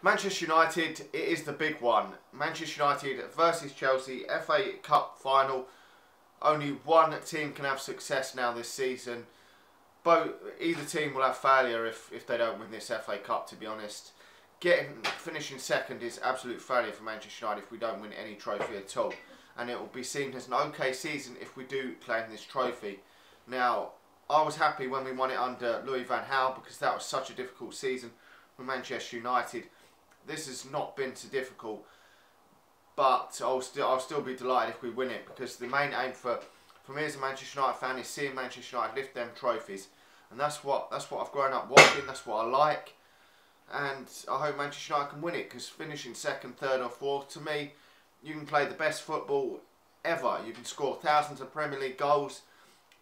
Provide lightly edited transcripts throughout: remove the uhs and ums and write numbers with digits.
Manchester United, it is the big one. Manchester United versus Chelsea, FA Cup final. Only one team can have success now this season. Either team will have failure if they don't win this FA Cup, to be honest. Finishing second is absolute failure for Manchester United if we don't win any trophy at all. And it will be seen as an okay season if we do claim this trophy. Now, I was happy when we won it under Louis van Gaal because that was such a difficult season for Manchester United. This has not been so difficult, but I'll still be delighted if we win it, because the main aim for me as a Manchester United fan is seeing Manchester United lift them trophies, and that's what I've grown up watching. That's what I like, and I hope Manchester United can win it, because finishing second, third, or fourth, to me, you can play the best football ever. You can score thousands of Premier League goals,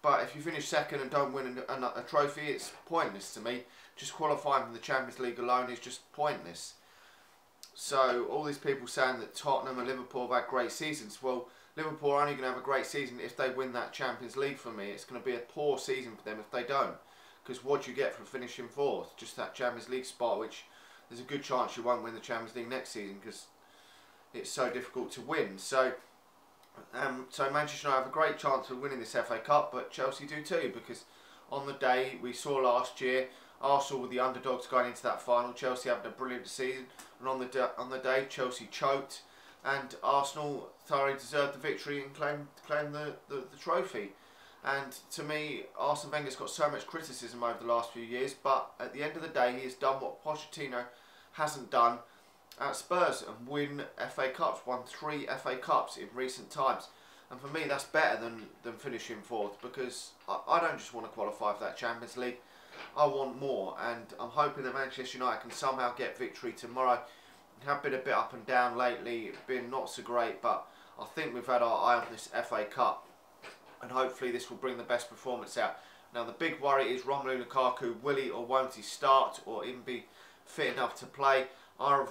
but if you finish second and don't win a trophy, it's pointless to me. Just qualifying from the Champions League alone is just pointless. So all these people saying that Tottenham and Liverpool have had great seasons, well, Liverpool are only going to have a great season if they win that Champions League for me. It's going to be a poor season for them if they don't. Because what do you get for finishing fourth? Just that Champions League spot, which there's a good chance you won't win the Champions League next season because it's so difficult to win. So Manchester United have a great chance of winning this FA Cup, but Chelsea do too, because on the day we saw last year, Arsenal were the underdogs going into that final. Chelsea having a brilliant season, and on the day Chelsea choked, and Arsenal thoroughly deserved the victory and claimed the trophy. And to me, Arsene Wenger's got so much criticism over the last few years, but at the end of the day, he has done what Pochettino hasn't done at Spurs and win FA Cups. Won 3 FA Cups in recent times. And for me, that's better than finishing fourth, because I don't just want to qualify for that Champions League. I want more, and I'm hoping that Manchester United can somehow get victory tomorrow. We have been a bit up and down lately, it's been not so great, but I think we've had our eye on this FA Cup, and hopefully this will bring the best performance out. Now the big worry is Romelu Lukaku. Will he or won't he start, or even be fit enough to play? I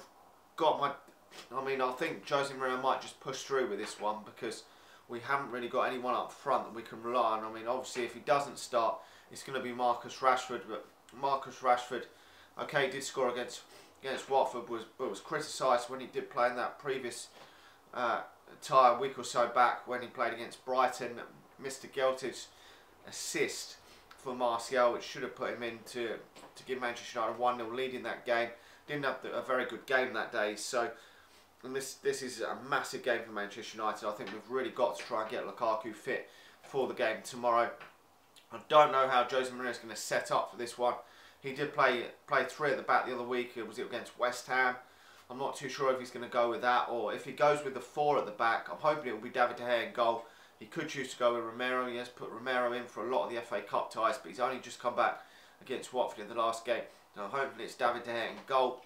think Jose Mourinho might just push through with this one, because we haven't really got anyone up front that we can rely on. I mean, obviously if he doesn't start, it's going to be Marcus Rashford, but Marcus Rashford, okay, did score against Watford, but was criticised when he did play in that previous tie a week or so back when he played against Brighton. Missed a Geltage assist for Martial, which should have put him in to give Manchester United a 1-0 lead in that game. Didn't have a very good game that day, so and this is a massive game for Manchester United. I think we've really got to try and get Lukaku fit for the game tomorrow. I don't know how Jose Mourinho is going to set up for this one. He did play 3 at the back the other week. Was it against West Ham? I'm not too sure if he's going to go with that, or if he goes with the 4 at the back. I'm hoping it will be David De Gea in goal. He could choose to go with Romero. He has put Romero in for a lot of the FA Cup ties, but he's only just come back against Watford in the last game. Now hopefully it's David De Gea in goal.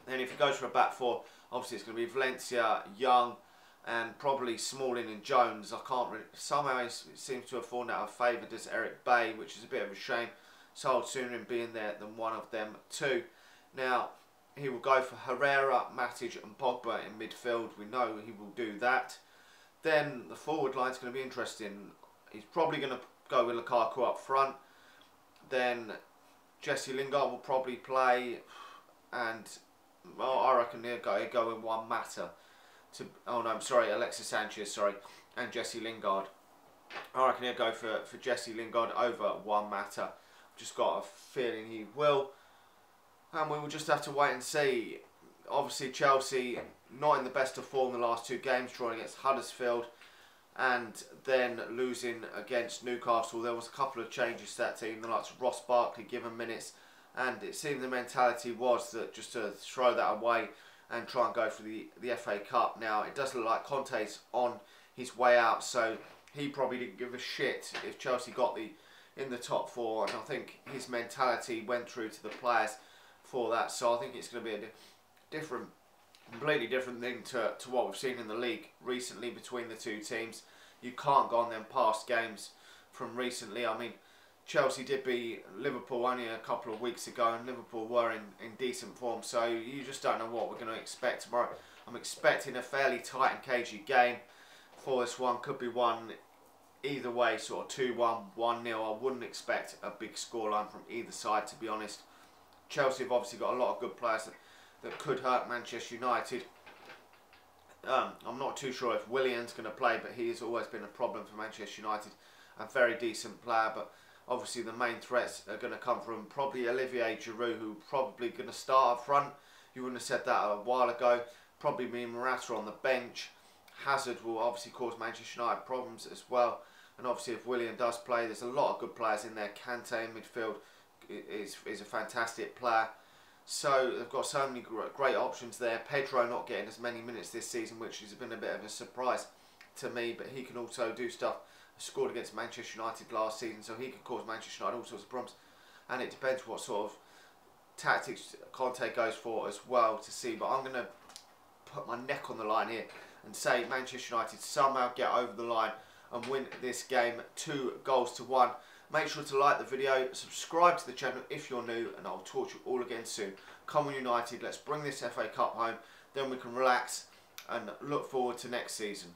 Then if he goes for a back 4, obviously it's going to be Valencia, Young, and probably Smalling and Jones. I can't really, somehow it seems to have fallen out of favour, does Eric Bay, which is a bit of a shame. So I'd sooner him being there than one of them two. Now he will go for Herrera, Matic and Pogba in midfield. We know he will do that. Then the forward line is going to be interesting. He's probably going to go with Lukaku up front. Then Jesse Lingard will probably play, and well, I reckon he'll go with Juan Mata. Alexis Sanchez, sorry, and Jesse Lingard. I reckon he'll go for Jesse Lingard over Juan Mata. Just got a feeling he will, and we will just have to wait and see. Obviously Chelsea not in the best of form the last 2 games, drawing against Huddersfield and then losing against Newcastle. There was a couple of changes to that team, the likes of Ross Barkley given minutes, and it seemed the mentality was that just to throw that away and try and go for the FA Cup. Now it does look like Conte's on his way out, so he probably didn't give a shit if Chelsea got in the top 4, and I think his mentality went through to the players for that. So I think it's going to be a completely different thing to what we've seen in the league recently between the 2 teams. You can't go on them past games from recently. I mean, Chelsea did beat Liverpool only a couple of weeks ago, and Liverpool were in decent form, so you just don't know what we're going to expect tomorrow. I'm expecting a fairly tight and cagey game for this one. Could be one either way, sort of 2-1, 1-0. I wouldn't expect a big scoreline from either side, to be honest. Chelsea have obviously got a lot of good players that could hurt Manchester United. I'm not too sure if Willian's going to play, but he has always been a problem for Manchester United. A very decent player, but obviously the main threats are going to come from probably Olivier Giroud, who probably going to start up front. You wouldn't have said that a while ago. Probably me and Morata on the bench. Hazard will obviously cause Manchester United problems as well. And obviously if Willian does play, there's a lot of good players in there. Kante in midfield is a fantastic player. So they've got so many great options there. Pedro not getting as many minutes this season, which has been a bit of a surprise to me, but he can also do stuff. Scored against Manchester United last season, so he could cause Manchester United all sorts of problems. And it depends what sort of tactics Conte goes for as well to see. But I'm going to put my neck on the line here and say Manchester United somehow get over the line and win this game 2-1. Make sure to like the video, subscribe to the channel if you're new, and I'll talk to you all again soon. Come on United, let's bring this FA Cup home, then we can relax and look forward to next season.